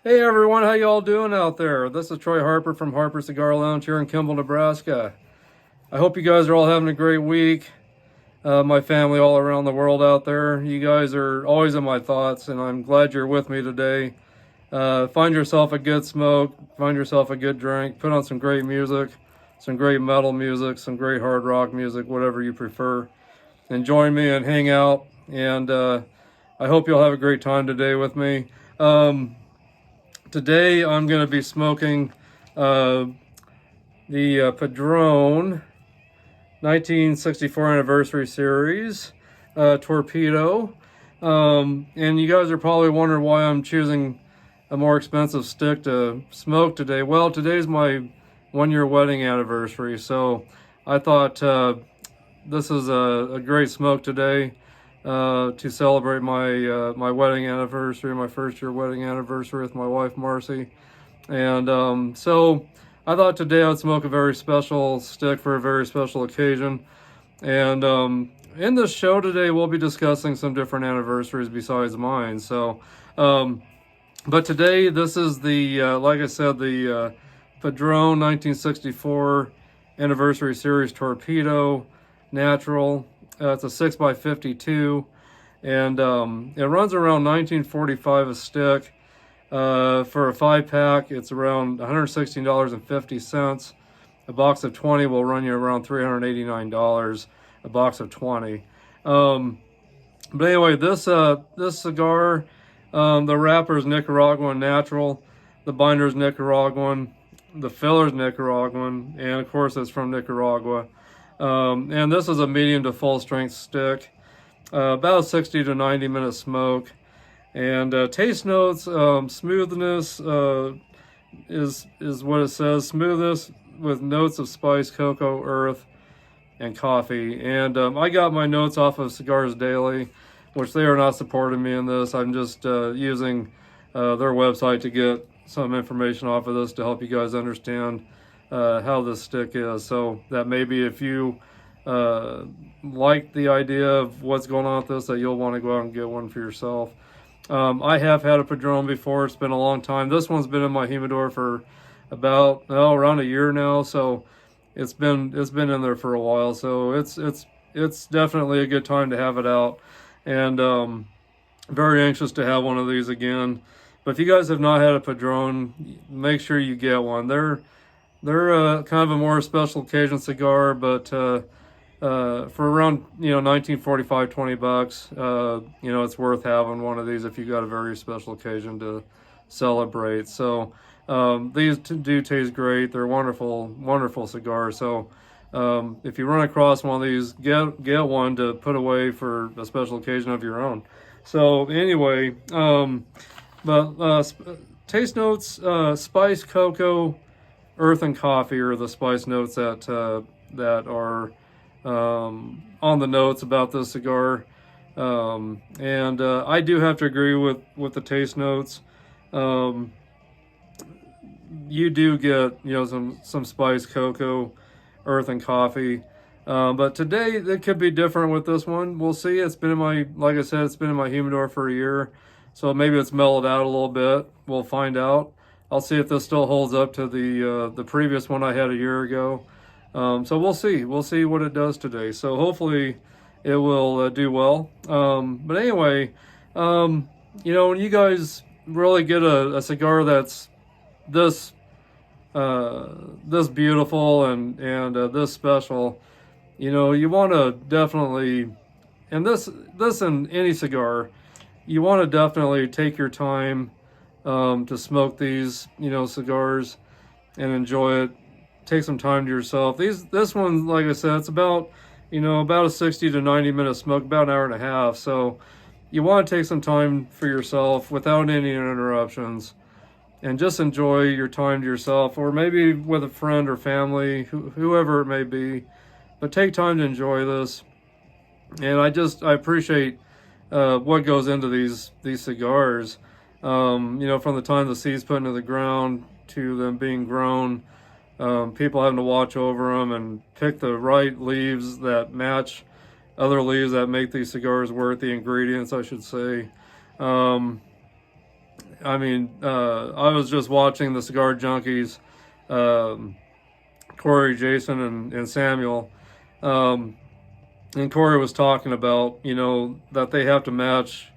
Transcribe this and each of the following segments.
Hey everyone, how y'all doing out there? This is Troy Harper from Harper Cigar Lounge here in Kimball, Nebraska. I hope you guys are all having a great week. My family all around the world out there, you guys are always in my thoughts, and I'm glad you're with me today. Find yourself a good smoke, find yourself a good drink, put on some great music, some great metal music, some great hard rock music, whatever you prefer, and join me and hang out. And I hope you'll have a great time today with me. Today I'm going to be smoking the Padron 1964 Anniversary Series Torpedo. And you guys are probably wondering why I'm choosing a more expensive stick to smoke today. Well, today's my 1-year wedding anniversary, so I thought this is a great smoke today to celebrate my wedding anniversary, my first year wedding anniversary with my wife Marcy. And so I thought today I'd smoke a very special stick for a very special occasion. And in this show today, we'll be discussing some different anniversaries besides mine. But today, this is the, like I said, the Padron 1964 Anniversary Series Torpedo Natural. It's a 6x52, and it runs around $19.45 a stick. For a 5-pack, it's around $116.50. A box of 20 will run you around $389. A box of 20. But anyway, this cigar, the wrapper is Nicaraguan natural, the binder is Nicaraguan, the filler is Nicaraguan, and of course it's from Nicaragua. And this is a medium to full strength stick, about 60 to 90 minute smoke. And taste notes, smoothness is what it says. Smoothness with notes of spice, cocoa, earth, and coffee. And I got my notes off of Cigars Daily, which they are not supporting me in this. I'm just using their website to get some information off of this to help you guys understand how this stick is. So that maybe if you like the idea of what's going on with this, that you'll want to go out and get one for yourself. I have had a Padron before. It's been a long time. This one's been in my humidor for about around a year now, so it's been in there for a while. So it's definitely a good time to have it out, and very anxious to have one of these again. But if you guys have not had a Padron, make sure you get one. They're kind of a more special occasion cigar, but for around 1945, $20, it's worth having one of these if you got a very special occasion to celebrate. So these do taste great. They're wonderful cigars. So if you run across one of these, get one to put away for a special occasion of your own. So anyway, taste notes: spice, cocoa, earth, and coffee are the spice notes that are on the notes about this cigar. And I do have to agree with the taste notes. You do get some spice, cocoa, earth, and coffee. But today it could be different with this one. We'll see. It's been in my, like I said, it's been in my humidor for a year, so maybe it's mellowed out a little bit. We'll find out. I'll see if this still holds up to the previous one I had a year ago. So we'll see. We'll see what it does today. So hopefully it will do well. But anyway, when you guys really get a cigar that's this beautiful and this special, you want to definitely, and this in any cigar, you want to definitely take your time to smoke these cigars and enjoy it. Take some time to yourself. This one, like I said, it's about a 60 to 90 minute smoke, about an hour and a half. So you want to take some time for yourself without any interruptions, and just enjoy your time to yourself, or maybe with a friend or family, whoever it may be. But take time to enjoy this. And I appreciate what goes into these cigars. From the time the seeds put into the ground to them being grown, people having to watch over them and pick the right leaves that match other leaves that make these cigars worth, the ingredients, I should say. I mean, I was just watching the Cigar Junkies, Corey, Jason, and Samuel. And Corey was talking about, that they have to match,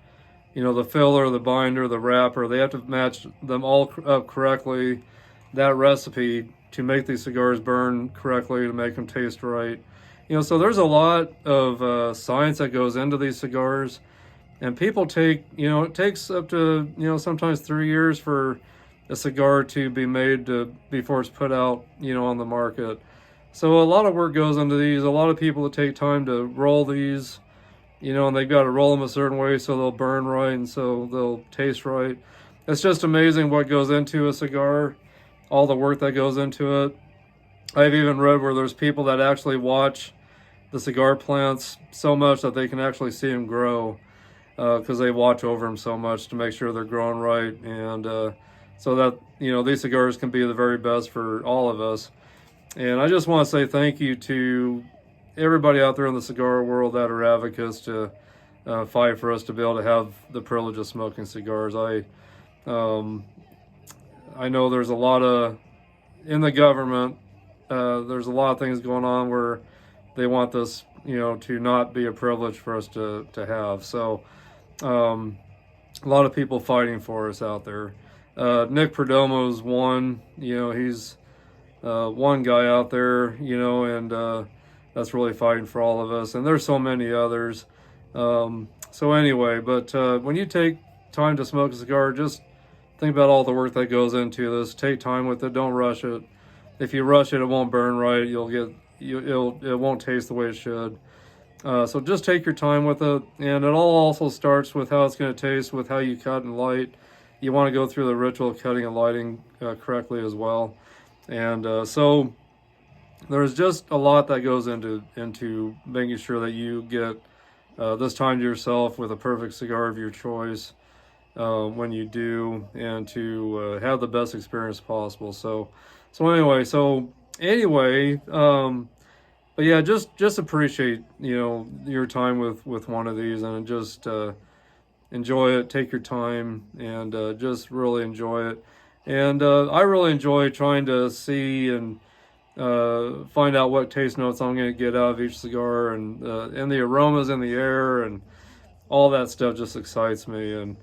the filler, the binder, the wrapper. They have to match them all up correctly, that recipe, to make these cigars burn correctly, to make them taste right. So there's a lot of science that goes into these cigars. And people take, it takes up to, sometimes 3 years for a cigar to be made before it's put out, on the market. So a lot of work goes into these. A lot of people that take time to roll these, and they've got to roll them a certain way so they'll burn right and so they'll taste right. It's just amazing what goes into a cigar, all the work that goes into it. I've even read where there's people that actually watch the cigar plants so much that they can actually see them grow, because they watch over them so much to make sure they're growing right, and so that these cigars can be the very best for all of us. And I just want to say thank you to everybody out there in the cigar world that are advocates to fight for us to be able to have the privilege of smoking cigars. I know there's a lot of, in the government, there's a lot of things going on where they want this, to not be a privilege for us to have. So a lot of people fighting for us out there. Nick Perdomo's one, he's one guy out there, and that's really fighting for all of us. And there's so many others. So anyway, but when you take time to smoke a cigar, just think about all the work that goes into this. Take time with it. Don't rush it. If you rush it, it won't burn right. It won't taste the way it should. So just take your time with it. And it all also starts with how it's going to taste, with how you cut and light. You want to go through the ritual of cutting and lighting correctly as well. And so there's just a lot that goes into making sure that you get this time to yourself with a perfect cigar of your choice when you do, and to have the best experience possible. So anyway, but yeah, just appreciate your time with one of these, and just enjoy it. Take your time and just really enjoy it. And I really enjoy trying to see and find out what taste notes I'm going to get out of each cigar, and the aromas in the air, and all that stuff just excites me. And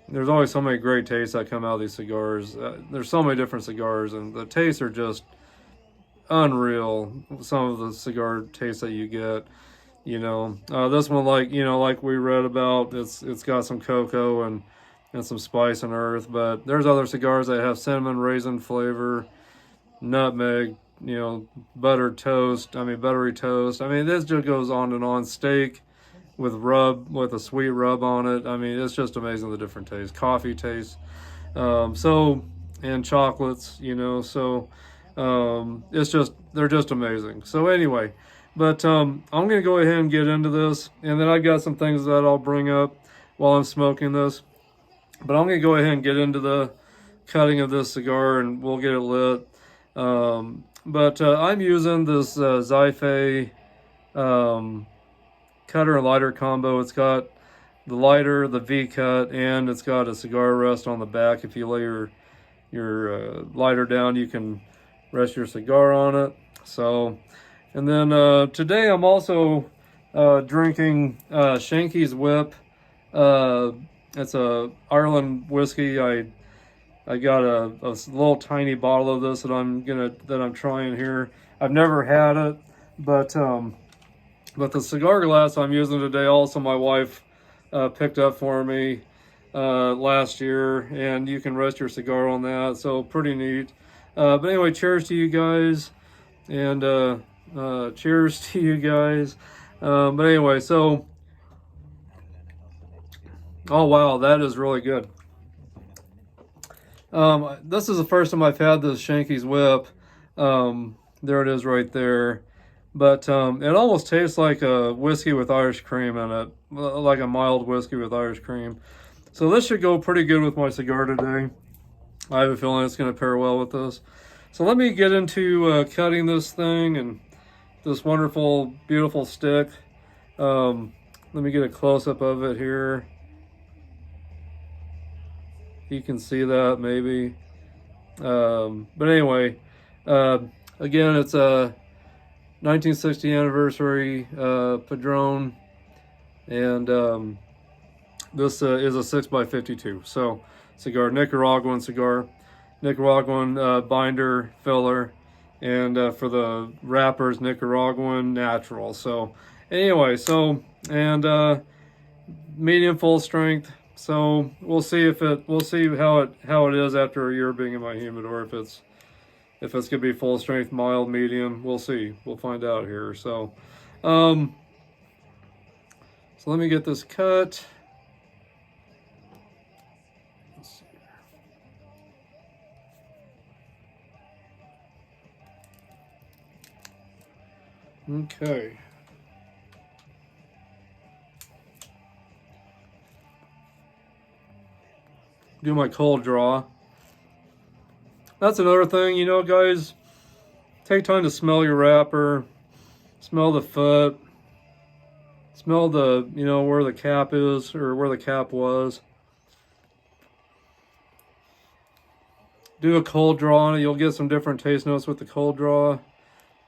there's always so many great tastes that come out of these cigars. There's so many different cigars, and the tastes are just unreal. Some of the cigar tastes that you get, this one, like we read about, it's got some cocoa and some spice and earth. But there's other cigars that have cinnamon, raisin flavor, nutmeg, buttery toast. This just goes on and on. Steak with a sweet rub on it. It's just amazing, the different tastes. Coffee tastes, and chocolates, so they're just amazing. So anyway, but I'm gonna go ahead and get into this, and then I've got some things that I'll bring up while I'm smoking this. But I'm gonna go ahead and get into the cutting of this cigar, and we'll get it lit. But I'm using this Zyfe cutter and lighter combo. It's got the lighter, the V-cut, and it's got a cigar rest on the back. If you lay your lighter down, you can rest your cigar on it. So, and then today I'm also drinking Shanky's Whip. It's a Ireland whiskey. I got a little tiny bottle of this that I'm trying here. I've never had it, but the cigar glass I'm using today, also my wife picked up for me last year, and you can rest your cigar on that. So pretty neat. But anyway, cheers to you guys, and cheers to you guys. But anyway, so, oh wow, that is really good. This is the first time I've had this Shanky's Whip. There it is right there. But it almost tastes like a whiskey with Irish cream in it, like a mild whiskey with Irish cream. So this should go pretty good with my cigar today. I have a feeling it's going to pair well with this. So let me get into cutting this thing, and this wonderful, beautiful stick. Let me get a close-up of it here. you can see that maybe. But anyway, uh, again, it's a 1960 anniversary Padron, and this is a 6x52. So cigar, Nicaraguan cigar, Nicaraguan binder filler, and for the wrappers, Nicaraguan natural. So anyway, so and medium full strength. So we'll see how it is after a year being in my humidor. If it's gonna be full strength, mild, medium, we'll see. We'll find out here. So so let me get this cut. Let's see. Okay. Do my cold draw. That's another thing, you know, guys. Take time to smell your wrapper, smell the foot, smell the, you know, where the cap is or where the cap was. Do a cold draw on it. You'll get some different taste notes with the cold draw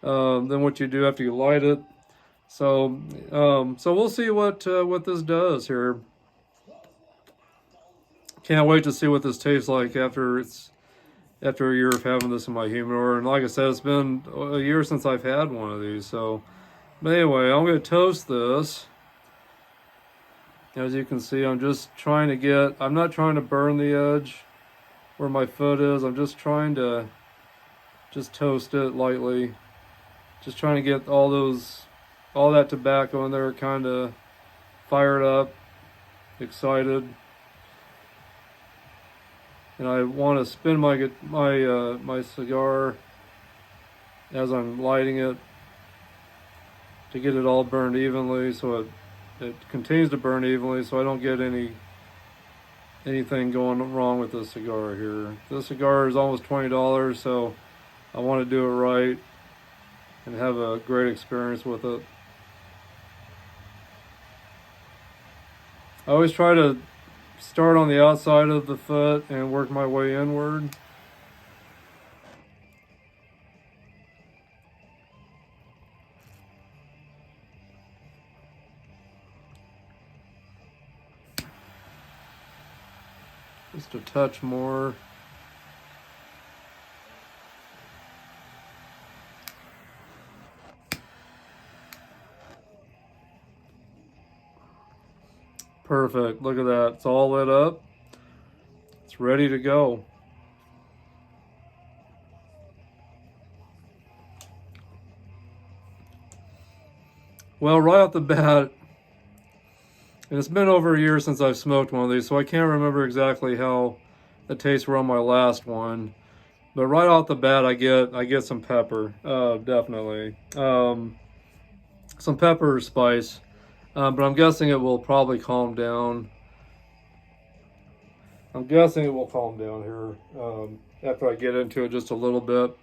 than what you do after you light it. So, so we'll see what this does here. Can't wait to see what this tastes like after a year of having this in my humidor. And like I said, it's been a year since I've had one of these. So, but anyway, I'm going to toast this. As you can see, I'm just trying to get, I'm not trying to burn the edge where my foot is. I'm just trying to just toast it lightly. Just trying to get all that tobacco in there kind of fired up, excited. And I want to spin my cigar as I'm lighting it to get it all burned evenly, so it continues to burn evenly, so I don't get anything going wrong with this cigar here. This cigar is almost $20, so I want to do it right and have a great experience with it. I always try to start on the outside of the foot and work my way inward. Just a touch more. Perfect. Look at that. It's all lit up. It's ready to go. Well, right off the bat, and it's been over a year since I've smoked one of these, so I can't remember exactly how the tastes were on my last one. But right off the bat, I get some pepper, definitely. Some pepper or spice. But I'm guessing it will probably calm down. I'm guessing it will calm down here after I get into it just a little bit.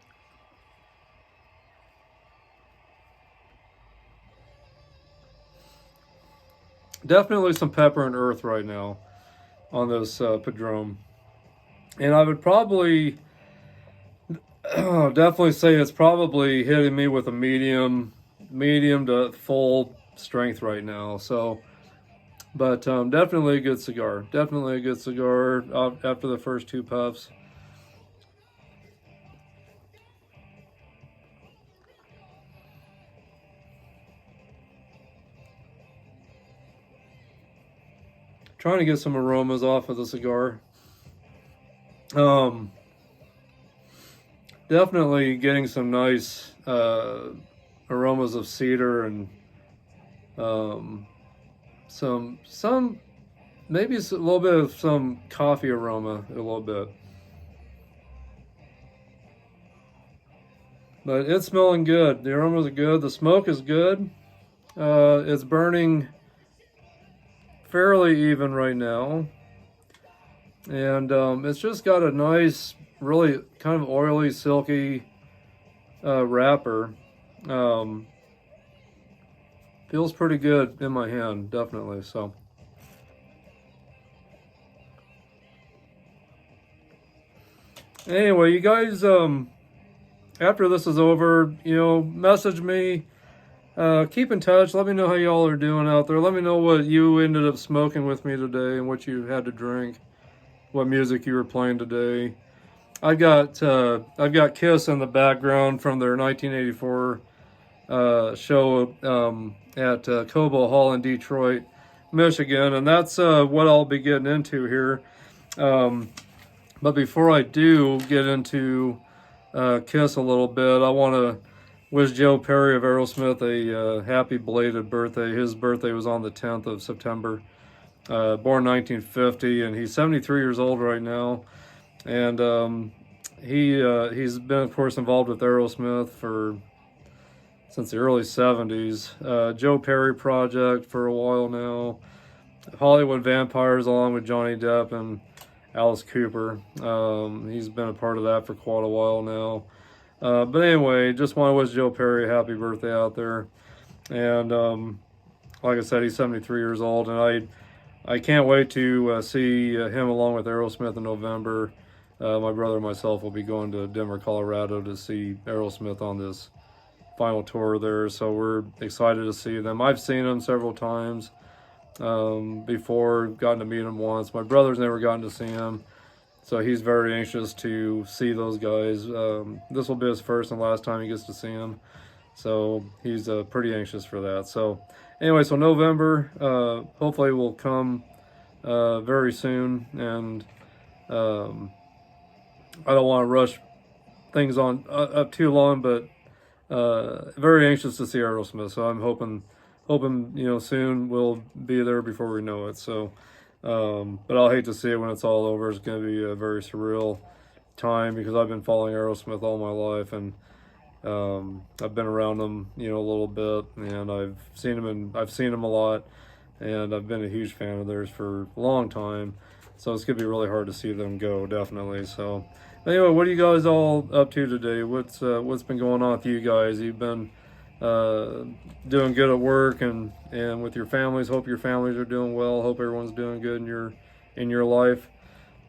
Definitely some pepper and earth right now on this Padron. And I would probably definitely say it's probably hitting me with a medium to full strength right now. So, but definitely a good cigar. Definitely a good cigar after the first two puffs. Trying to get some aromas off of the cigar. Definitely getting some nice aromas of cedar and some maybe a little bit of some coffee aroma, a little bit. But it's smelling good. The aromas are good. The smoke is good. It's burning fairly even right now. And it's just got a nice, really kind of oily, silky wrapper. Feels pretty good in my hand, definitely. So Anyway, you guys, after this is over, message me. Keep in touch. Let me know how y'all are doing out there. Let me know what you ended up smoking with me today and what you had to drink, what music you were playing today. I've got Kiss in the background from their 1984 show at Cobo Hall in Detroit, Michigan, and that's what I'll be getting into here. But before I do get into Kiss a little bit, I want to wish Joe Perry of Aerosmith a happy belated birthday. His birthday was on the 10th of September. Born 1950, and he's 73 years old right now. And he's been, of course, involved with Aerosmith since the early 70s. Joe Perry Project for a while now. Hollywood Vampires along with Johnny Depp and Alice Cooper. He's been a part of that for quite a while now. But anyway, just want to wish Joe Perry a happy birthday out there. And like I said, he's 73 years old, and I can't wait to see him along with Aerosmith in November. My brother and myself will be going to Denver, Colorado to see Aerosmith on this final tour there, so we're excited to see them. I've seen them several times before, gotten to meet them once. My brother's never gotten to see him, so he's very anxious to see those guys. This will be his first and last time he gets to see them, so he's pretty anxious for that. So anyway, so November hopefully will come very soon, and I don't want to rush things on up too long, but very anxious to see Aerosmith. So I'm hoping soon we'll be there before we know it. So but I'll hate to see it when it's all over. It's going to be a very surreal time because I've been following Aerosmith all my life, and I've been around them a little bit, and I've seen them a lot, and I've been a huge fan of theirs for a long time. So it's going to be really hard to see them go, definitely. So anyway, what are you guys all up to today? What's been going on with you guys? You've been doing good at work and with your families. Hope your families are doing well. Hope everyone's doing good in your life.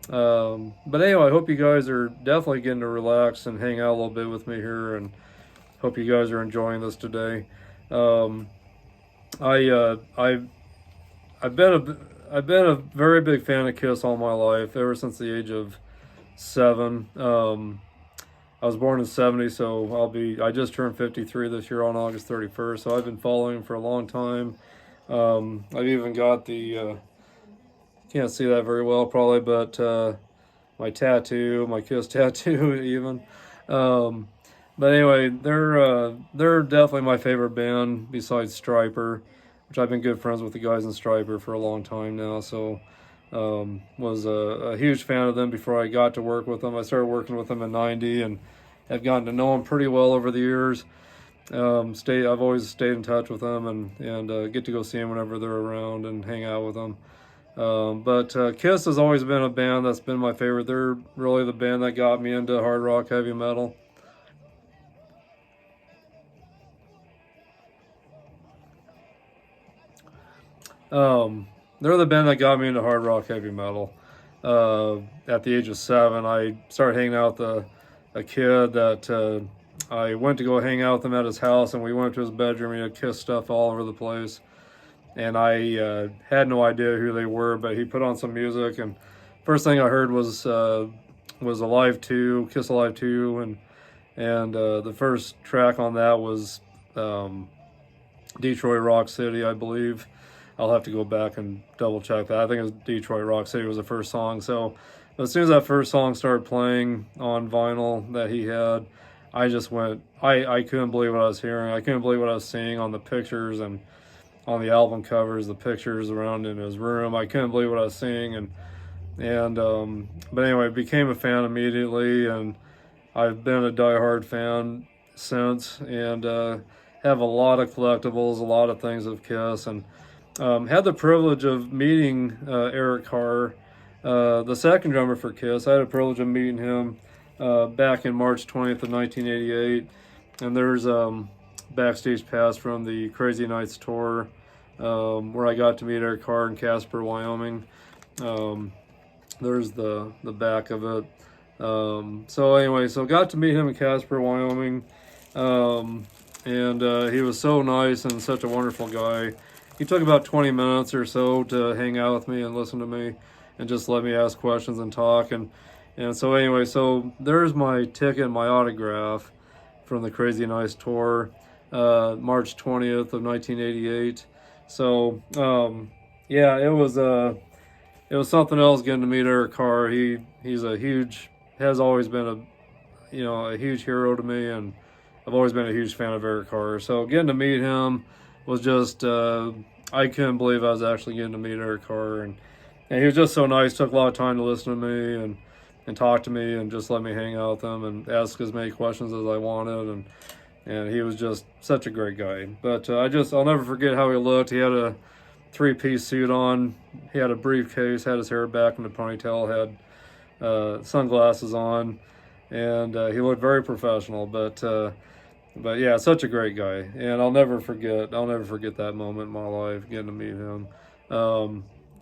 But anyway, I hope you guys are definitely getting to relax and hang out a little bit with me here, and hope you guys are enjoying this today. I've been a very big fan of Kiss all my life, ever since the age of 7. I was born in '70, so I just turned 53 this year on August 31st. So I've been following him for a long time. I've even got the can't see that very well probably, but my tattoo, my Kiss tattoo even. But anyway, they're definitely my favorite band besides Striper, which I've been good friends with the guys in Striper for a long time now. So was a huge fan of them before I got to work with them. I started working with them in '90 and have gotten to know them pretty well over the years. I've always stayed in touch with them and get to go see them whenever they're around and hang out with them. But Kiss has always been a band that's been my favorite. They're really the band that got me into hard rock, heavy metal. They're the band that got me into hard rock, heavy metal. At the age of 7, I started hanging out with a kid that I went to go hang out with him at his house, and we went to his bedroom. He had Kiss stuff all over the place, and I had no idea who they were, but he put on some music, and first thing I heard was Alive 2, Kiss Alive 2, and the first track on that was Detroit Rock City, I believe. I'll have to go back and double check that. I think it was Detroit Rock City was the first song. So as soon as that first song started playing on vinyl that he had, I just went, I couldn't believe what I was hearing. I couldn't believe what I was seeing on the pictures and on the album covers, the pictures around in his room. I couldn't believe what I was seeing. But anyway, became a fan immediately, and I've been a diehard fan since, and have a lot of collectibles, a lot of things of Kiss, and had the privilege of meeting Eric Carr, the second drummer for Kiss. I had the privilege of meeting him back in March 20th of 1988, and there's backstage pass from the Crazy Nights tour where I got to meet Eric Carr in Casper, Wyoming. There's the back of it. So anyway, so got to meet him in Casper, Wyoming. And he was so nice and such a wonderful guy. He took about 20 minutes or so to hang out with me and listen to me and just let me ask questions and talk. And so anyway, so there's my ticket, my autograph from the Crazy Nice tour, March 20th of 1988. So yeah, it was something else getting to meet Eric Carr. Has always been a huge hero to me, and I've always been a huge fan of Eric Carr. So getting to meet him was just, I couldn't believe I was actually getting to meet Eric Carr. And he was just so nice, took a lot of time to listen to me and talk to me and just let me hang out with him and ask as many questions as I wanted. And he was just such a great guy. But I'll never forget how he looked. He had a three-piece suit on. He had a briefcase, had his hair back in a ponytail, had sunglasses on, and he looked very professional. But yeah, such a great guy, and I'll never forget that moment in my life, getting to meet him.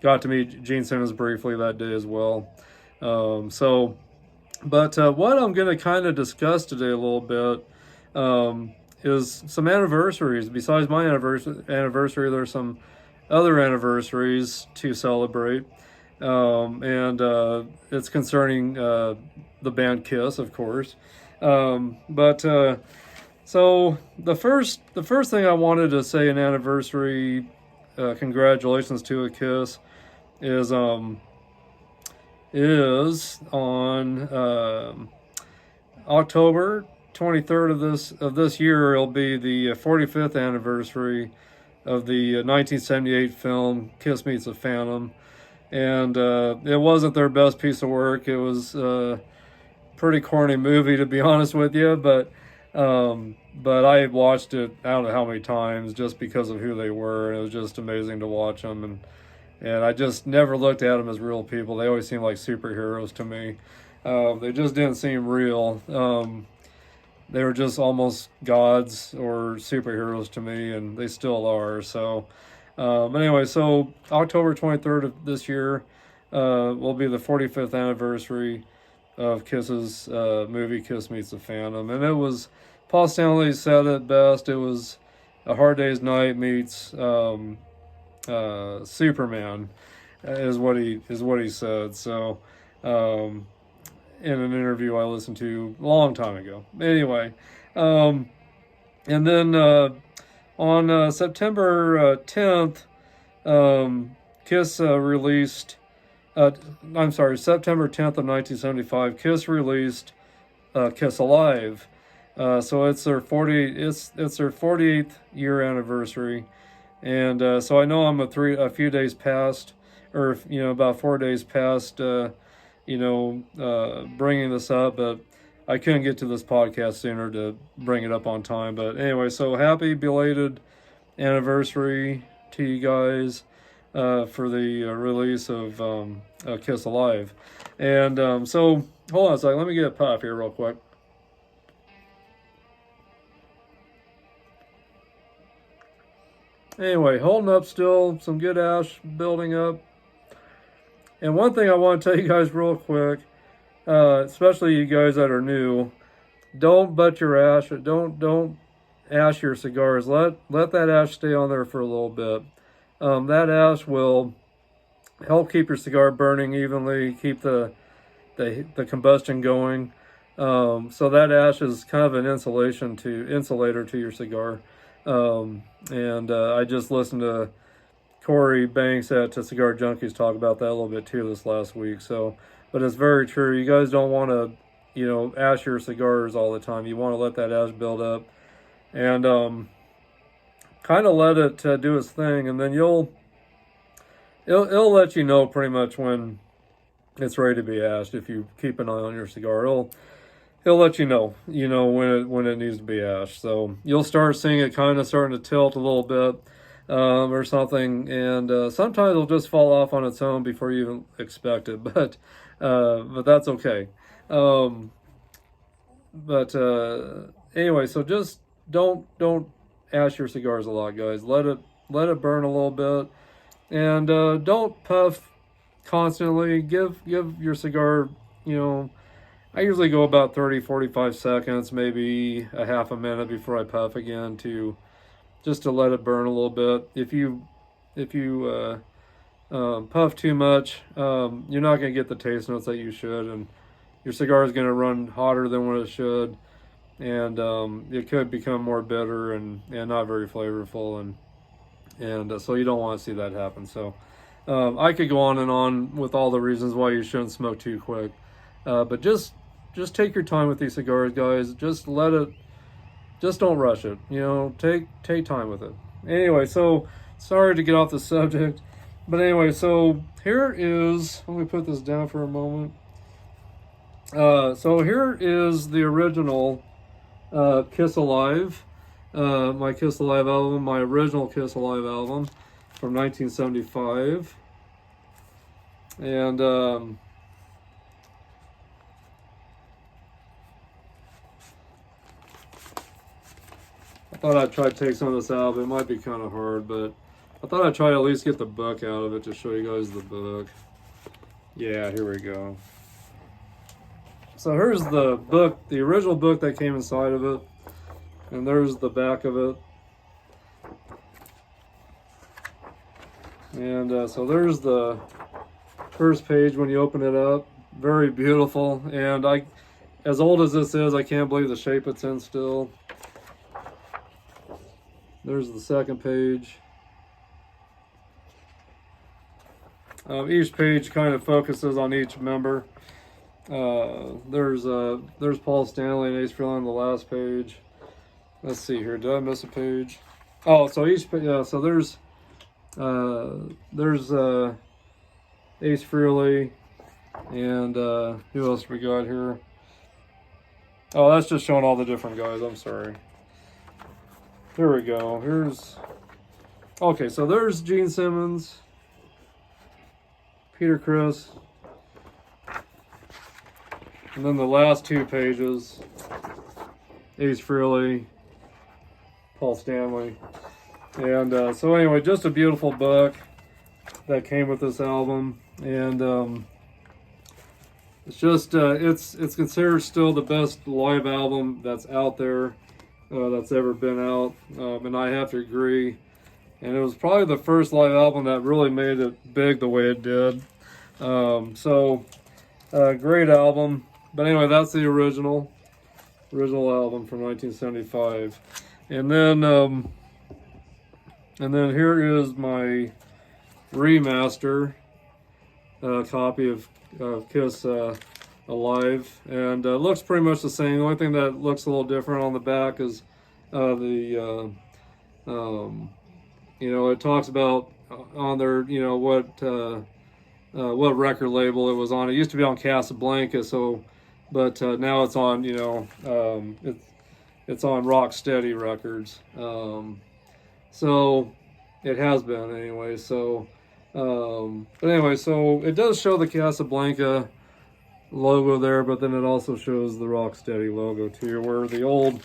Got to meet Gene Simmons briefly that day as well. But what I'm going to kind of discuss today a little bit is some anniversaries. Besides my anniversary, there's some other anniversaries to celebrate, and it's concerning the band Kiss, of course. So the first thing I wanted to say an anniversary congratulations to a Kiss is on October 23rd of this year. It'll be the 45th anniversary of the 1978 film Kiss Meets the Phantom, and it wasn't their best piece of work. It was a pretty corny movie, to be honest with you, but I watched it I don't know how many times just because of who they were, and it was just amazing to watch them, and I just never looked at them as real people. They always seemed like superheroes to me. They just didn't seem real. They were just almost gods or superheroes to me, and they still are. So, but anyway, so October 23rd of this year will be the 45th anniversary of Kiss's movie Kiss Meets the Phantom, and it was, Paul Stanley said it best. It was A Hard Day's Night meets Superman, is what he said. So, in an interview I listened to a long time ago. Anyway, and then on September 10th, Kiss released. September 10th of 1975, Kiss released Kiss Alive. So it's their 48th year anniversary, and so I know I'm a few days past, or about 4 days past, bringing this up, but I couldn't get to this podcast sooner to bring it up on time. But anyway, so happy belated anniversary to you guys for the release of Kiss Alive. And so hold on a second, let me get a puff here real quick. Anyway, holding up still, some good ash building up. And one thing I want to tell you guys real quick, especially you guys that are new, don't butt your ash. Don't ash your cigars. Let that ash stay on there for a little bit. That ash will help keep your cigar burning evenly, keep the combustion going. So that ash is kind of an insulator to your cigar. And I just listened to Corey Banks at Cigar Junkies talk about that a little bit too this last week. So, but it's very true. You guys don't want to, ash your cigars all the time. You want to let that ash build up, and kind of let it do its thing, and then it'll let you know pretty much when it's ready to be ashed. If you keep an eye on your cigar, it'll let you know, when it needs to be ashed. So you'll start seeing it kind of starting to tilt a little bit, or something, and sometimes it'll just fall off on its own before you even expect it. But that's okay. Anyway, so just don't ash your cigars a lot, guys. Let it burn a little bit, and don't puff constantly. Give your cigar, I usually go about 30-45 seconds, maybe a half a minute before I puff again, to just to let it burn a little bit. If you puff too much, you're not going to get the taste notes that you should, and your cigar is going to run hotter than what it should, and it could become more bitter and not very flavorful, and so you don't want to see that happen. So I could go on and on with all the reasons why you shouldn't smoke too quick, but just take your time with these cigars, guys. Just don't rush it. You know, take time with it. Anyway, so sorry to get off the subject, but anyway, so here is, let me put this down for a moment. So here is the original Kiss Alive, my Kiss Alive album, my original Kiss Alive album from 1975. And I thought I'd try to take some of this out, but it might be kind of hard, but I thought I'd try to at least get the book out of it to show you guys the book. Yeah, here we go. So here's the book, the original book that came inside of it, and there's the back of it. And so there's the first page when you open it up. Very beautiful, and as old as this is, I can't believe the shape it's in still. There's the second page. Each page kind of focuses on each member. There's Paul Stanley and Ace Frehley on the last page. Let's see here. Did I miss a page? Oh, so each so there's Ace Frehley, and who else we got here? Oh, that's just showing all the different guys. I'm sorry. Here we go. Okay, so there's Gene Simmons, Peter Criss, and then the last two pages, Ace Frehley, Paul Stanley. And so anyway, just a beautiful book that came with this album, and it's just it's considered still the best live album that's out there, that's ever been out, and I have to agree. And it was probably the first live album that really made it big the way it did. Great album. But anyway, that's the original album from 1975. And then here is my remaster copy of Kiss Alive, and looks pretty much the same. The only thing that looks a little different on the back is it talks about on there, what record label it was on. It used to be on Casablanca, but now it's on, it's on Rocksteady Records. So it has been anyway. So, but anyway, so it does show the Casablanca logo there, but then it also shows the Rocksteady logo too, where the old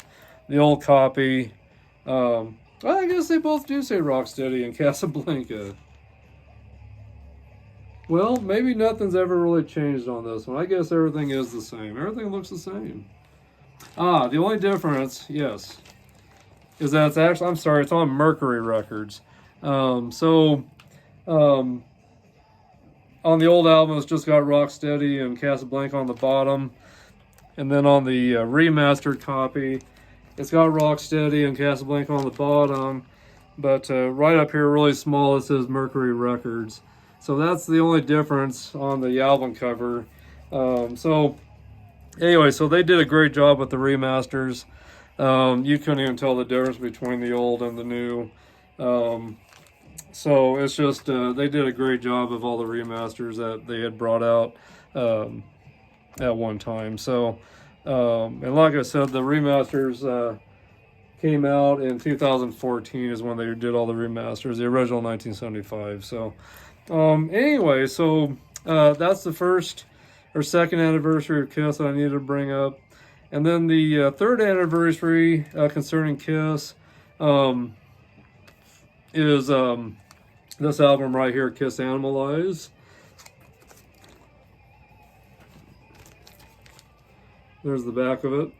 copy, well, I guess they both do say Rocksteady and Casablanca. Well, maybe nothing's ever really changed on this one. I guess everything is the same. Everything looks the same. The only difference, yes, is that it's actually, I'm sorry, it's on Mercury Records. On the old album, it's just got Rocksteady and Casablanca on the bottom. And then on the remastered copy, it's got Rocksteady and Casablanca on the bottom. But right up here, really small, it says Mercury Records. So that's the only difference on the album cover. So anyway, so they did a great job with the remasters. You couldn't even tell the difference between the old and the new. So it's just, they did a great job of all the remasters that they had brought out at one time. So, and like I said, the remasters came out in 2014 is when they did all the remasters, the original 1975. So anyway, so that's the first or second anniversary of Kiss that I needed to bring up. And then the third anniversary concerning Kiss is this album right here, Kiss Animalize. There's the back of it,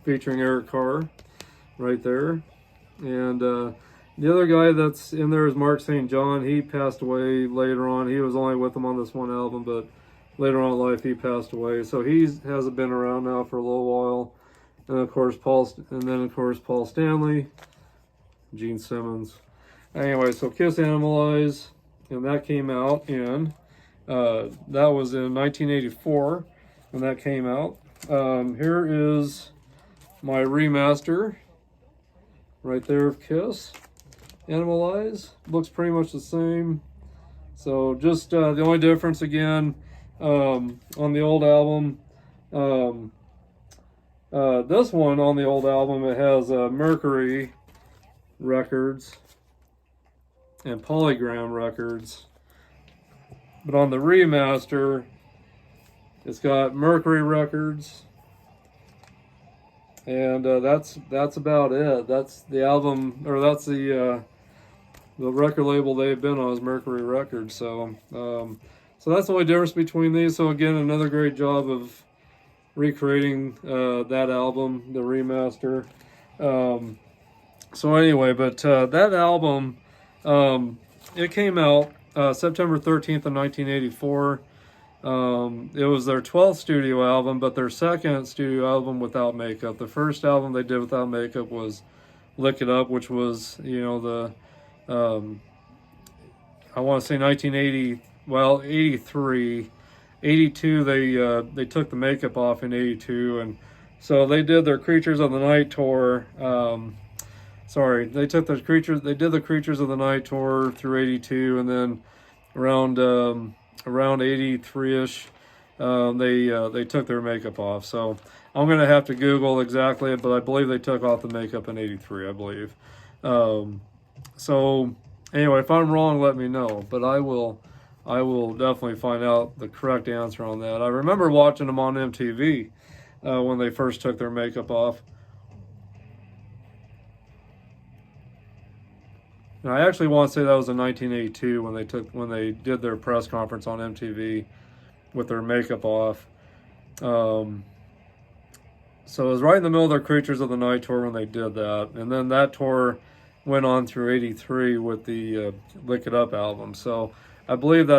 featuring Eric Carr right there. And the other guy that's in there is Mark St. John. He passed away later on. He was only with them on this one album, but later on in life he passed away. So he hasn't been around now for a little while. And of course Paul Stanley, Gene Simmons. Anyway, so Kiss Animalize, and that came out in that was in 1984 when that came out. Here is my remaster right there of Kiss Animalize. Looks pretty much the same. So just the only difference again, on the old album, this one on the old album, it has Mercury Records and Polygram Records, but on the remaster it's got Mercury Records, and that's about it. That's the album, or that's the record label they've been on, is Mercury Records. So so that's the only difference between these. So again, another great job of recreating that album, the remaster. So anyway, but that album, it came out September 13th of 1984. It was their 12th studio album, but their second studio album without makeup. The first album they did without makeup was Lick It Up, which was, you know, the I want to say 1980, well, 83, 82. They took the makeup off in 82, and so they did their Creatures of the Night tour. They did the Creatures of the Night tour through 82, and then around 83ish, they took their makeup off. So I'm gonna have to Google exactly, but I believe they took off the makeup in 83, I believe. So anyway, if I'm wrong, let me know, but I will definitely find out the correct answer on that. I remember watching them on MTV when they first took their makeup off. And I actually want to say that was in 1982 when they did their press conference on MTV with their makeup off. So it was right in the middle of their Creatures of the Night tour when they did that, and then that tour went on through 83 with the Lick It Up album. So I believe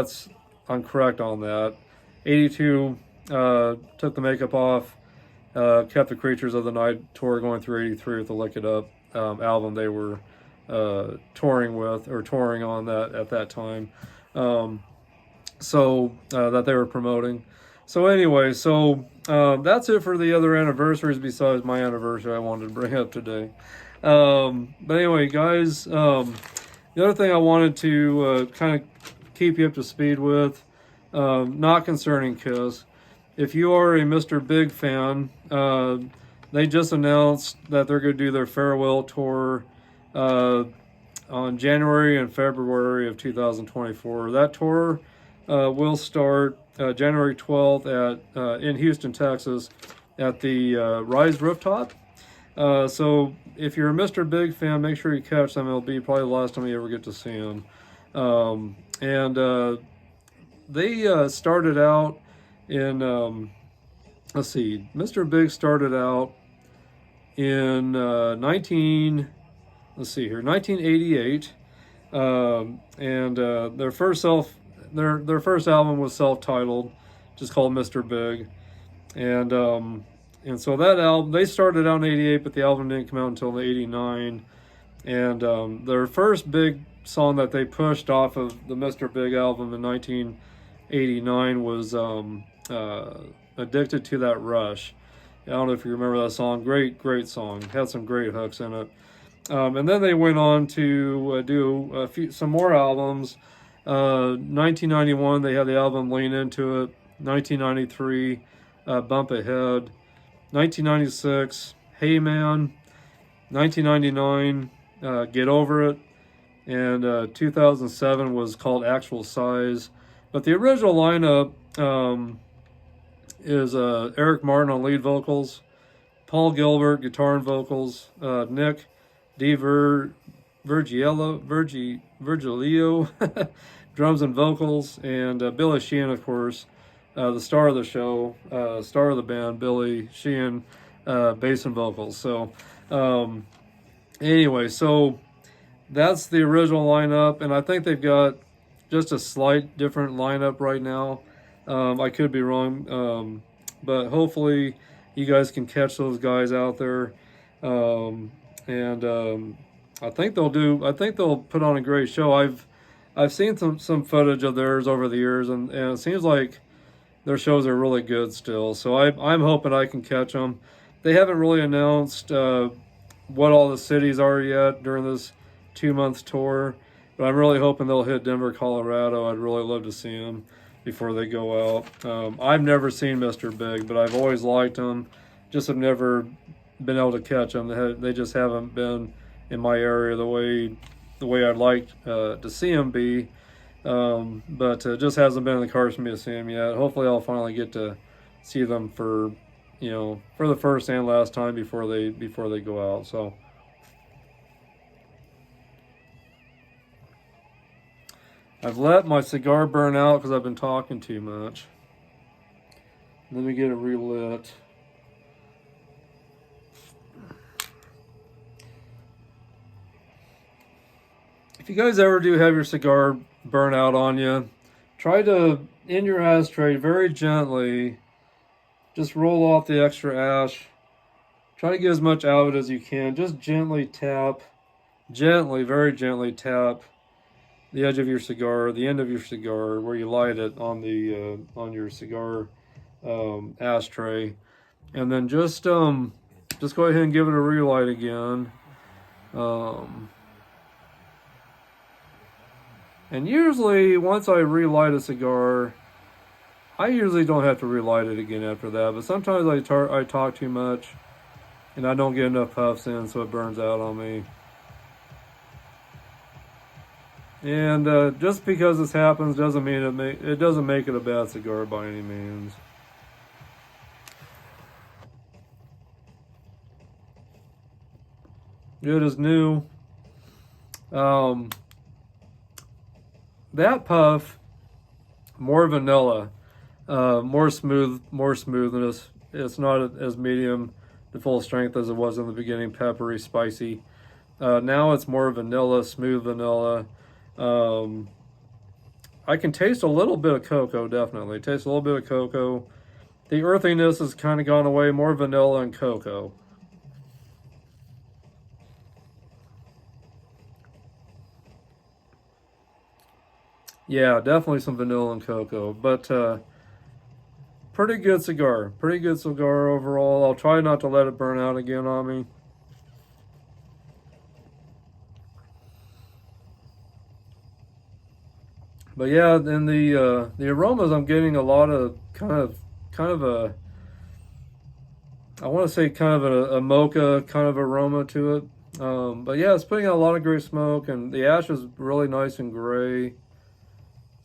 I'm correct on that. 82 took the makeup off, kept the Creatures of the Night tour going through 83 with the Lick It Up album they were touring on that at that time, so that they were promoting. So anyway, so that's it for the other anniversaries besides my anniversary I wanted to bring up today. But anyway, guys, the other thing I wanted to kind of keep you up to speed with, not concerning Kiss, if you are a Mr. Big fan, they just announced that they're going to do their farewell tour on January and February of 2024. That tour will start January 12th in Houston, Texas, at the Rise Rooftop. So if you're a Mr. Big fan, make sure you catch them. It'll be probably the last time you ever get to see them. They started out in, let's see, Mr. Big started out in 1988, and their first album was self-titled, just called Mr. Big, and so that album, they started out in 88, but the album didn't come out until 89, and their first big song that they pushed off of the Mr. Big album in 1989 was Addicted to That Rush. I don't know if you remember that song. Great song. Had some great hooks in it. And then they went on to do some more albums. 1991, they had the album Lean Into It. 1993, Bump Ahead. 1996, Hey Man. 1999, Get Over It. And 2007 was called Actual Size. But the original lineup is Eric Martin on lead vocals, Paul Gilbert guitar and vocals, Nick Virgilio drums and vocals, and Billy Sheehan, of course, the star of the show, star of the band, Billy Sheehan, bass and vocals. So anyway, so that's the original lineup, and I think they've got just a slight different lineup right now. I could be wrong, but hopefully you guys can catch those guys out there. And I think they'll put on a great show. I've seen some footage of theirs over the years, and it seems like their shows are really good still. So I'm hoping I can catch them. They haven't really announced what all the cities are yet during this 2 month tour, but I'm really hoping they'll hit Denver, Colorado. I'd really love to see them before they go out. I've never seen Mr. Big, but I've always liked them. Just have never been able to catch them. They just haven't been in my area the way I'd like to see them be. But it just hasn't been in the cards for me to see them yet. Hopefully I'll finally get to see them for the first and last time before they go out. So I've let my cigar burn out because I've been talking too much. Let me get it relit. If you guys ever do have your cigar burn out on you, try to, in your ashtray, very gently, just roll off the extra ash. Try to get as much out of it as you can. Just gently tap, very gently tap the edge of your cigar, the end of your cigar, where you light it on the on your cigar ashtray, and then just go ahead and give it a relight again. And usually, once I relight a cigar, I usually don't have to relight it again after that. But sometimes I talk too much, and I don't get enough puffs in, so it burns out on me. And just because this happens doesn't mean it doesn't make it a bad cigar by any means. Good as new. That puff, more vanilla, more smoothness. It's not as medium to full strength as it was in the beginning, peppery, spicy. Now it's more vanilla, smooth vanilla. I can taste a little bit of cocoa, definitely. Taste a little bit of cocoa. The earthiness has kind of gone away, more vanilla and cocoa. Yeah, definitely some vanilla and cocoa, but pretty good cigar. Pretty good cigar overall. I'll try not to let it burn out again on me. But yeah, in the aromas, I'm getting a lot of kind of a, I want to say kind of a mocha kind of aroma to it. But yeah, it's putting out a lot of great smoke, and the ash is really nice and gray.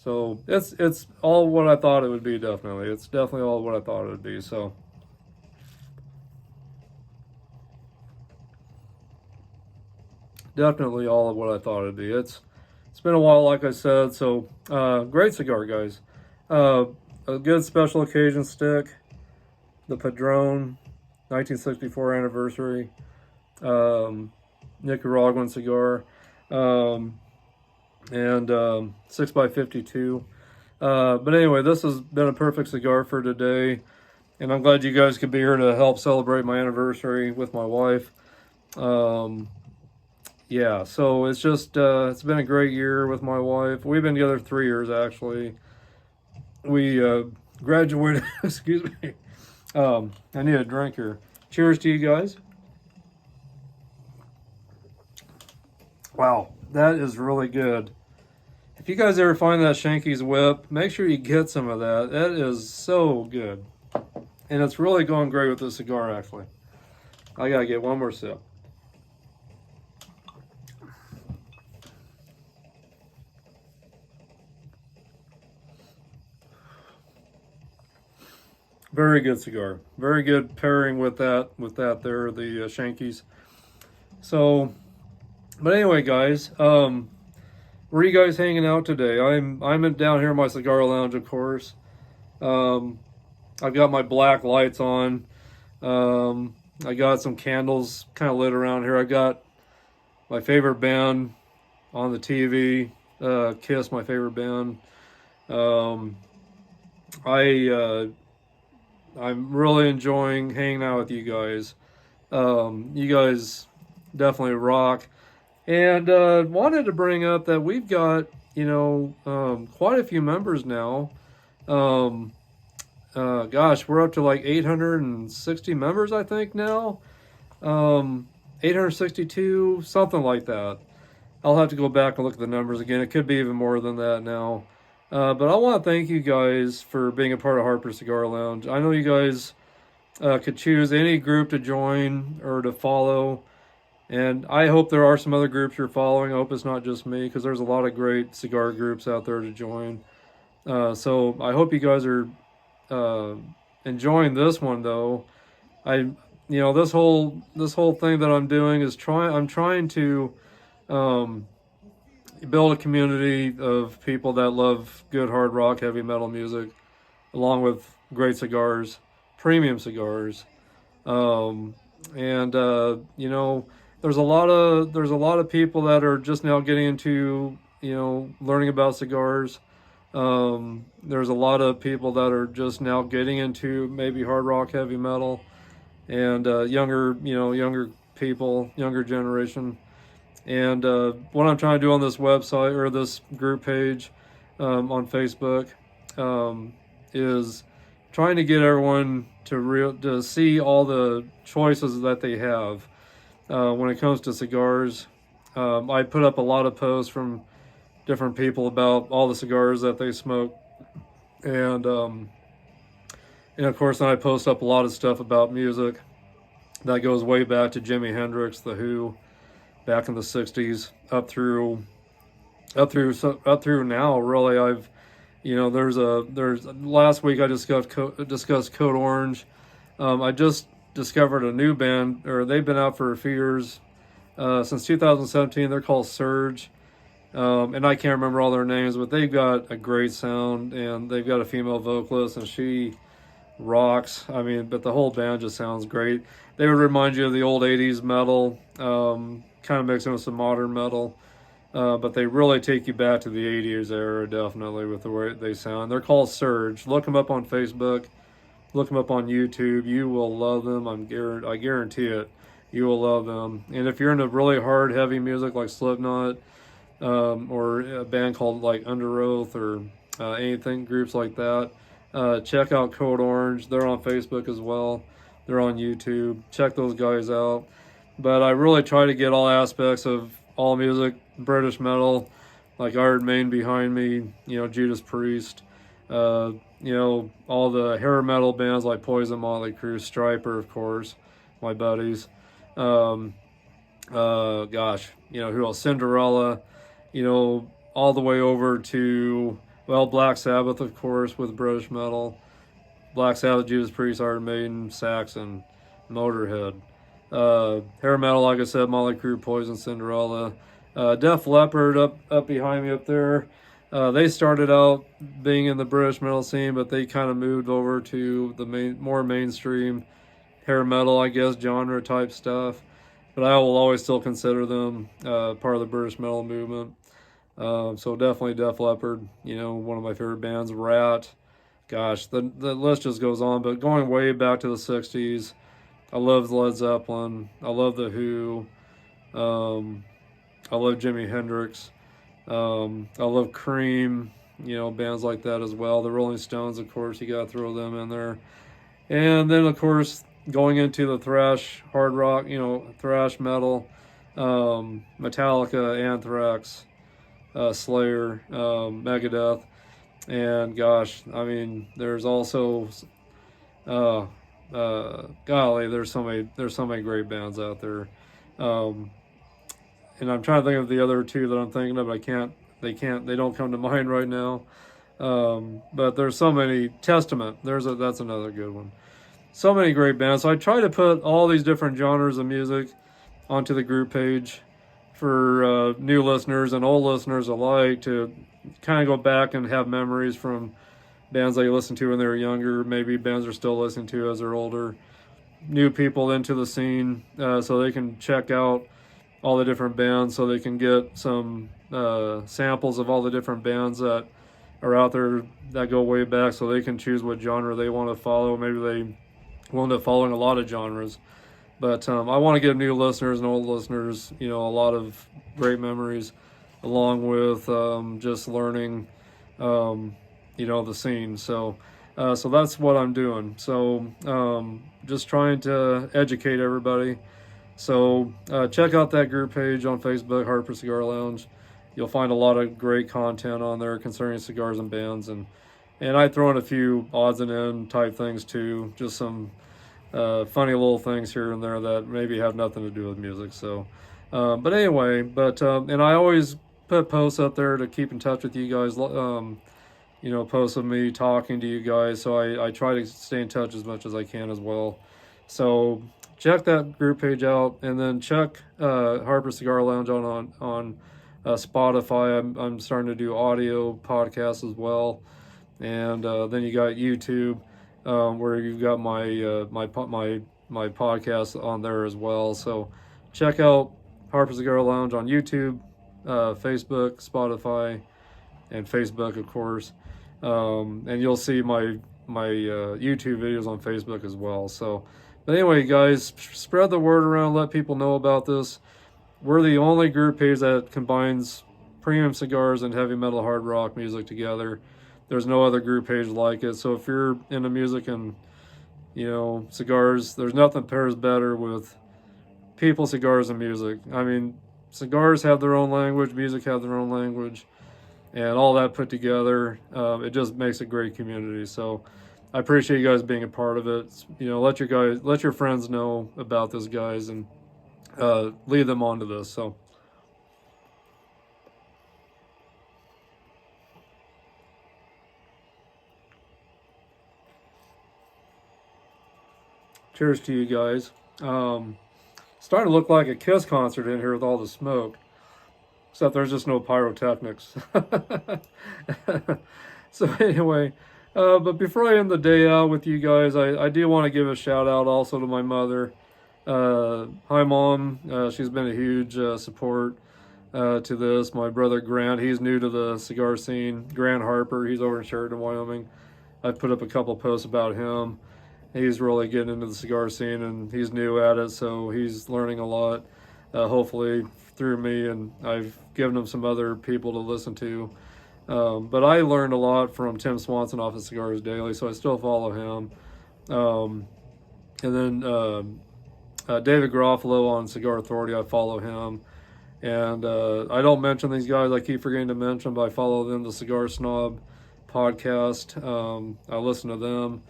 So it's all what I thought it would be, definitely. It's definitely all what I thought it would be, so. Definitely all of what I thought it'd be. It's been a while, like I said, so great cigar, guys. A good special occasion stick, the Padron 1964 anniversary Nicaraguan cigar. And 6x52. But anyway, this has been a perfect cigar for today, and I'm glad you guys could be here to help celebrate my anniversary with my wife. Yeah, so it's just it's been a great year with my wife. We've been together 3 years, actually. We graduated. Excuse me. I need a drink here. Cheers to you guys. Wow, that is really good. If you guys ever find that Shanky's Whip, make sure you get some of that. That is so good. And it's really going great with this cigar, actually. I gotta get one more sip. Very good cigar. Very good pairing with that there, the Shanky's. So, but anyway, guys, where are you guys hanging out today? I'm down here in my cigar lounge, of course. I've got my black lights on. I got some candles kind of lit around here. I got my favorite band on the TV, Kiss, my favorite band. Um, I I'm really enjoying hanging out with you guys. You guys definitely rock. And wanted to bring up that we've got, quite a few members now. Um, Gosh, we're up to like 860 members, I think now. 862, something like that. I'll have to go back and look at the numbers again. It could be even more than that now. But I want to thank you guys for being a part of Harper Cigar Lounge. I know you guys could choose any group to join or to follow. And I hope there are some other groups you're following. I hope it's not just me, because there's a lot of great cigar groups out there to join. So I hope you guys are enjoying this one, though. This whole thing that I'm doing is I'm trying to build a community of people that love good hard rock, heavy metal music, along with great cigars, premium cigars. And there's a lot of people that are just now getting into learning about cigars. There's a lot of people that are just now getting into maybe hard rock, heavy metal, and younger people, younger generation. And what I'm trying to do on this website or this group page on Facebook is trying to get everyone to see all the choices that they have when it comes to cigars. I put up a lot of posts from different people about all the cigars that they smoke, and of course then I post up a lot of stuff about music that goes way back to Jimi Hendrix, The Who, back in the '60s up through now. Really, there's last week I discussed Code Orange. I just discovered a new band, or they've been out for a few years, since 2017. They're called Surge, and I can't remember all their names, but they've got a great sound, and they've got a female vocalist, and she rocks. I mean, but the whole band just sounds great. They would remind you of the old '80s metal, kind of mixing with some modern metal. But they really take you back to the '80s era, definitely, with the way they sound. They're called Surge. Look them up on Facebook. Look them up on YouTube. You will love them. I guarantee it. You will love them. And if you're into really hard, heavy music like Slipknot, or a band called like Under Oath, or anything, groups like that, check out Code Orange. They're on Facebook as well. They're on YouTube. Check those guys out. But I really try to get all aspects of all music, British metal, like Iron Maiden behind me, Judas Priest, all the hair metal bands like Poison, Motley Crue, Striper, of course, my buddies. Who else? Cinderella, all the way over to, Black Sabbath, of course, with British metal. Black Sabbath, Judas Priest, Iron Maiden, Saxon, Motorhead. Hair metal, like I said, Motley Crue, Poison, Cinderella. Def Leppard up behind me up there. They started out being in the British metal scene, but they kind of moved over to the more mainstream hair metal, I guess, genre type stuff. But I will always still consider them part of the British metal movement. So definitely Def Leppard, one of my favorite bands. Rat, gosh, the list just goes on. But going way back to the '60s, I love Led Zeppelin. I love The Who. I love Jimi Hendrix. I love Cream, bands like that as well. The Rolling Stones, of course, you got to throw them in there. And then, of course, going into the thrash, hard rock, thrash metal, Metallica, Anthrax, Slayer, Megadeth. And gosh, I mean, there's also, golly, there's so many great bands out there. And I'm trying to think of the other two that I'm thinking of. They don't come to mind right now. But there's so many. Testament, that's another good one. So many great bands. So I try to put all these different genres of music onto the group page for new listeners and old listeners alike, to kind of go back and have memories from bands they listened to when they were younger, maybe bands they're still listening to as they're older, new people into the scene, so they can check out all the different bands, so they can get some samples of all the different bands that are out there that go way back, so they can choose what genre they want to follow. Maybe they will end up following a lot of genres. But I want to give new listeners and old listeners, a lot of great memories, along with just learning, the scene. So that's what I'm doing. So just trying to educate everybody. So check out that group page on Facebook, Harper Cigar Lounge. You'll find a lot of great content on there concerning cigars and bands, and I throw in a few odds and end type things too, just some funny little things here and there that maybe have nothing to do with music. So, but anyway, and I always put posts up there to keep in touch with you guys. Posts of me talking to you guys. So I try to stay in touch as much as I can as well. So check that group page out, and then check Harper Cigar Lounge on Spotify. I'm starting to do audio podcasts as well, and then you got YouTube, where you've got my podcast on there as well. So check out Harper Cigar Lounge on YouTube, Facebook, Spotify, and Facebook, of course, and you'll see my YouTube videos on Facebook as well. So, but anyway, guys, spread the word around, let people know about this. We're the only group page that combines premium cigars and heavy metal hard rock music together. There's no other group page like it. So if you're into music and, cigars, there's nothing pairs better with people, cigars, and music. I mean, cigars have their own language, music have their own language, and all that put together, it just makes a great community. So I appreciate you guys being a part of it. Let your friends know about this, guys, and lead them on to this. So cheers to you guys. Starting to look like a Kiss concert in here with all the smoke, except there's just no pyrotechnics. So anyway, but before I end the day out with you guys, I do want to give a shout out also to my mother. Hi, Mom. She's been a huge support to this. My brother Grant, he's new to the cigar scene. Grant Harper, he's over in Sheridan, Wyoming. I've put up a couple posts about him. He's really getting into the cigar scene, and he's new at it, so he's learning a lot, hopefully through me, and I've given him some other people to listen to. But I learned a lot from Tim Swanson off of Cigars Daily, so I still follow him. And then David Garofalo on Cigar Authority, I follow him. And I don't mention these guys, I keep forgetting to mention, but I follow them, the Cigar Snob podcast. I listen to them.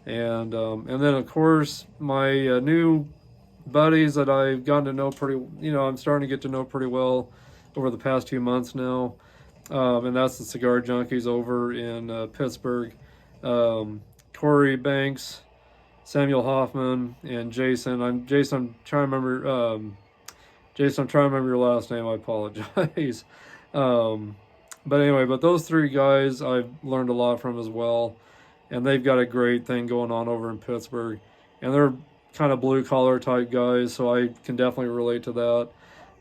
And then, of course, my new buddies that I've gotten to know I'm starting to get to know pretty well over the past 2 months now. And that's the Cigar Junkies over in Pittsburgh. Corey Banks, Samuel Hoffman, and Jason. I'm trying to remember. Jason, I'm trying to remember your last name. I apologize. But anyway, those three guys I've learned a lot from as well. And they've got a great thing going on over in Pittsburgh. And they're kind of blue-collar type guys, so I can definitely relate to that.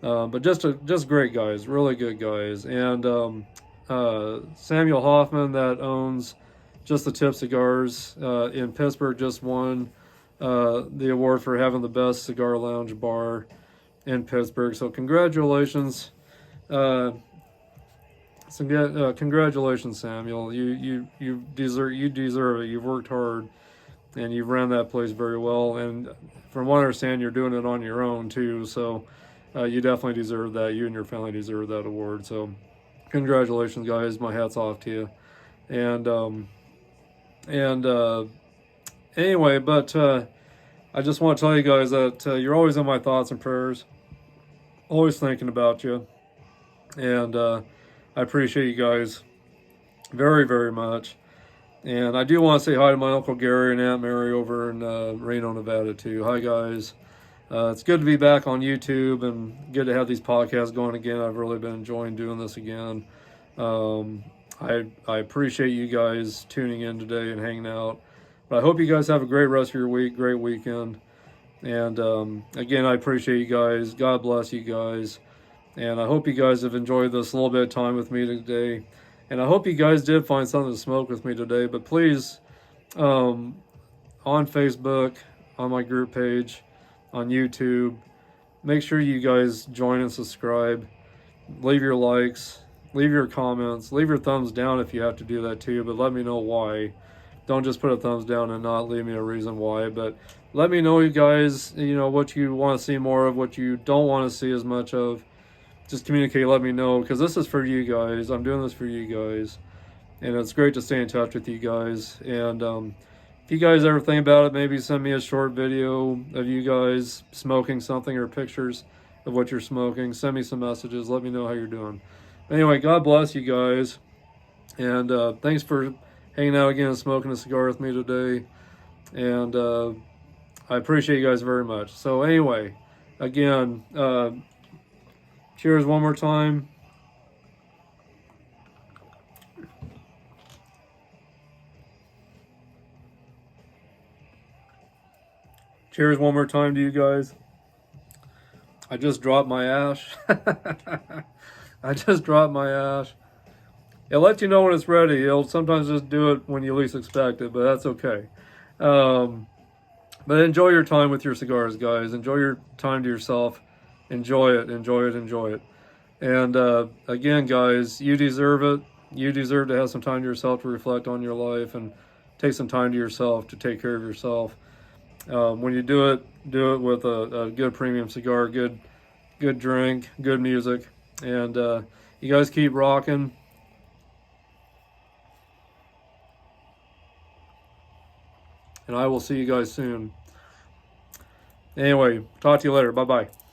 But just great guys, really good guys. And Samuel Hoffman, that owns Just the Tip Cigars in Pittsburgh, just won the award for having the best cigar lounge bar in Pittsburgh. So congratulations. Congratulations, Samuel. You deserve it. You've worked hard, and you've ran that place very well. And from what I understand, you're doing it on your own too. So you definitely deserve that. You and your family deserve that award. So congratulations, guys. My hat's off to you. And anyway, but I just want to tell you guys that you're always in my thoughts and prayers. Always thinking about you, and I appreciate you guys very, very much. And I do want to say hi to my Uncle Gary and Aunt Mary over in Reno, Nevada, too. Hi, guys. It's good to be back on YouTube and good to have these podcasts going again. I've really been enjoying doing this again. I appreciate you guys tuning in today and hanging out. But I hope you guys have a great rest of your week, great weekend. And again, I appreciate you guys. God bless you guys. And I hope you guys have enjoyed this little bit of time with me today. And I hope you guys did find something to smoke with me today. But please, on Facebook, on my group page, on YouTube, make sure you guys join and subscribe. Leave your likes, leave your comments, leave your thumbs down if you have to do that too, but let me know why. Don't just put a thumbs down and not leave me a reason why, but let me know, you guys, what you want to see more of, what you don't want to see as much of. Just communicate, let me know, because this is for you guys. I'm doing this for you guys, and it's great to stay in touch with you guys. And if you guys ever think about it, maybe send me a short video of you guys smoking something or pictures of what you're smoking. Send me some messages. Let me know how you're doing. Anyway, God bless you guys. And thanks for hanging out again and smoking a cigar with me today. And I appreciate you guys very much. So anyway, again, cheers one more time. Cheers one more time to you guys. I just dropped my ash. I just dropped my ash. It'll let you know when it's ready. It'll sometimes just do it when you least expect it, but that's okay. But enjoy your time with your cigars, guys. Enjoy your time to yourself. Enjoy it, enjoy it, enjoy it. And again, guys, you deserve it. You deserve to have some time to yourself to reflect on your life and take some time to yourself to take care of yourself. When you do it with a good premium cigar, good drink, good music. And you guys keep rocking. And I will see you guys soon. Anyway, talk to you later. Bye-bye.